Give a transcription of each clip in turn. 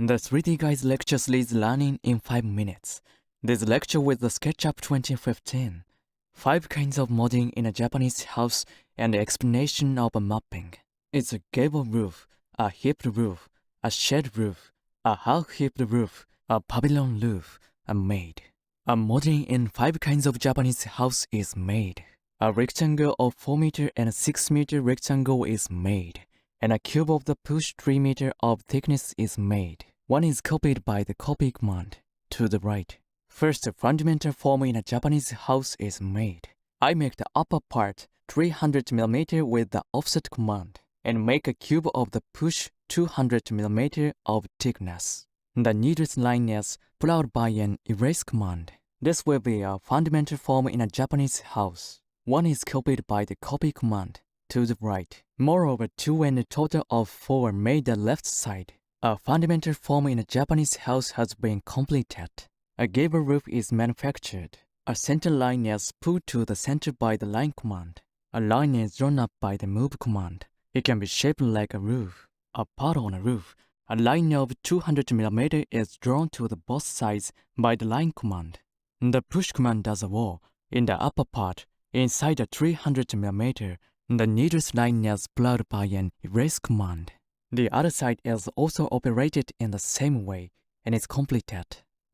The 3D Guys lecture series learning in 5 minutes. This lecture with the SketchUp 2015. 5 kinds of modding in a Japanese house and the explanation of a mapping. It's a gable roof, a hipped roof, a shed roof, a half-hipped roof, a pavilion roof, a maid. A modding in 5 kinds of Japanese house is made. A rectangle of 4 meter and a 6 meter rectangle is made, and a cube of the push 3 meter of thickness is made. One is copied by the copy command to the right. First, a fundamental form in a Japanese house is made. I make the upper part 300 mm with the offset command, and make a cube of the push 200 mm of thickness. The nearest line is put out by an erase command. This will be a fundamental form in a Japanese house. One is copied by the copy command to the right. Moreover, 2 and a total of 4 made the left side. A fundamental form in a Japanese house has been completed. A gable roof is manufactured. A center line is put to the center by the line command. A line is drawn up by the move command. It can be shaped like a roof. A part on a roof. A line of 200 mm is drawn to the both sides by the line command. The push command does a wall in the upper part. Inside the 300 mm, the nearest line is plowed by an erase command. The other side is also operated in the same way and is completed.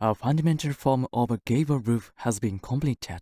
A fundamental form of a gable roof has been completed.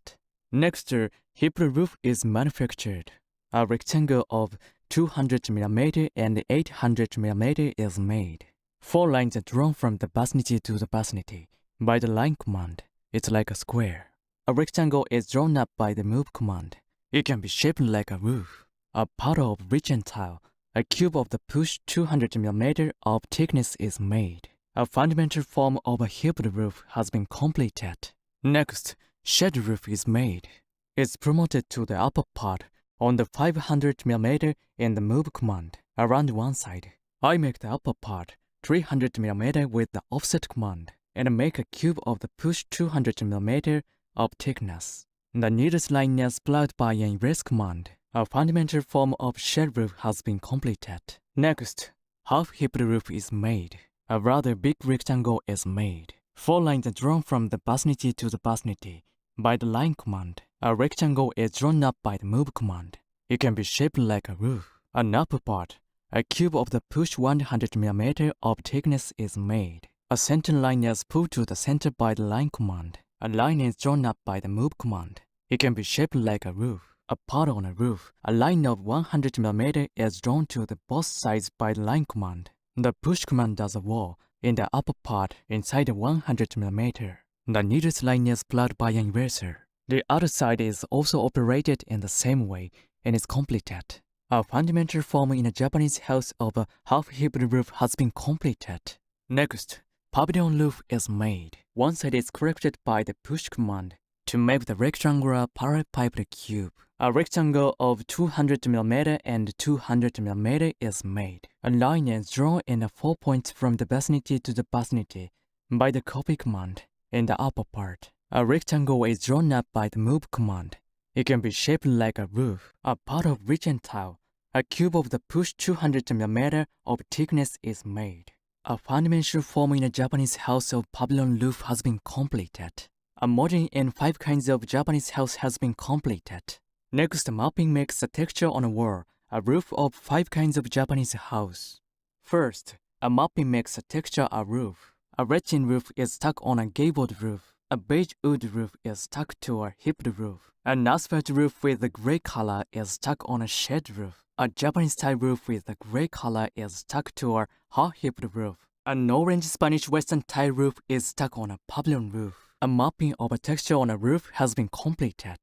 Next, a hipped roof is manufactured. A rectangle of 200 mm and 800 mm is made. 4 lines are drawn from the vicinity to the vicinity by the line command. It's like a square. A rectangle is drawn up by the move command. It can be shaped like a roof. A part of region tile, a cube of the push 200 mm of thickness is made. A fundamental form of a hipped roof has been completed. Next, shed roof is made. It's promoted to the upper part on the 500 mm in the move command around one side. I make the upper part 300 mm with the offset command and make a cube of the push 200 mm of thickness. The nearest line is plowed by an erase command. A fundamental form of shed roof has been completed. Next, half-hipped roof is made. A rather big rectangle is made. 4 lines are drawn from the vicinity to the vicinity by the line command. A rectangle is drawn up by the move command. It can be shaped like a roof. An upper part, a cube of the push 100 mm of thickness is made. A center line is put to the center by the line command. A line is drawn up by the move command. It can be shaped like a roof. A part on a roof, a line of 100 mm is drawn to the both sides by the line command. The push command does a wall in the upper part inside the 100 mm. The nearest line is plowed by an eraser. The other side is also operated in the same way and is completed. A fundamental form in a Japanese house of a half-hipped roof has been completed. Next, pavilion roof is made. One side is corrected by the push command to make the rectangular parallel-piped cube. A rectangle of 200 mm and 200 mm is made. A line is drawn in 4 points from the vicinity to the vicinity by the copy command in the upper part. A rectangle is drawn up by the move command. It can be shaped like a roof. A part of region tile, a cube of the push 200 mm of thickness is made. A fundamental form in a Japanese house of pavilion roof has been completed. A modding in 5 kinds of Japanese house has been completed. Next, mapping makes a texture on a wall, a roof of 5 kinds of Japanese house. First, a mapping makes a texture a roof. A red tin roof is stuck on a gabled roof. A beige wood roof is stuck to a hipped roof. An asphalt roof with a gray color is stuck on a shed roof. A Japanese style roof with a gray color is stuck to a half-hipped roof. An orange Spanish Western tile roof is stuck on a pavilion roof. A mapping of a texture on a roof has been completed.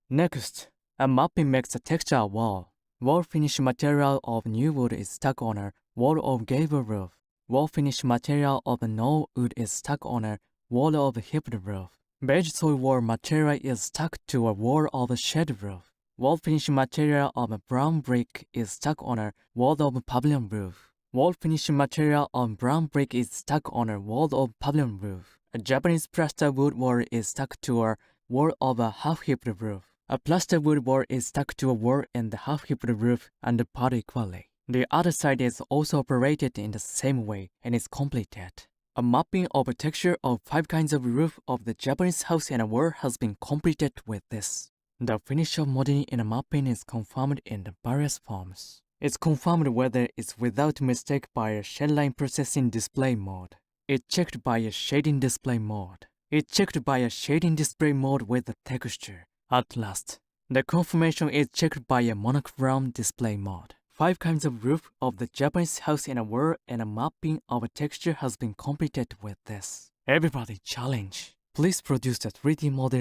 Next, a mapping makes a texture a wall. Wall finish material of new wood is stuck on a wall of gable roof. Wall finish material of no wood is stuck on a wall of hipped roof. Beige soil wall material is stuck to a wall of a shed roof. Wall finish material of a brown brick is stuck on a wall of pavilion roof. Wall finish material of brown brick is stuck on a wall of pavilion roof. A Japanese plaster wood wall is stuck to a wall of a half-hipped roof. A plaster wood wall is stuck to a wall in the half-hipped roof and part equally. The other side is also operated in the same way and is completed. A mapping of a texture of 5 kinds of roof of the Japanese house and a wall has been completed with this. The finish of modeling in a mapping is confirmed in the various forms. It's confirmed whether it's without mistake by a shadline processing display mode. It's checked by a shading display mode. It's checked by a shading display mode with the texture. At last, the confirmation is checked by a monochrome display mode. 5 kinds of roof of the Japanese house in a wall and a mapping of a texture has been completed with this. Everybody challenge. Please produce a 3D model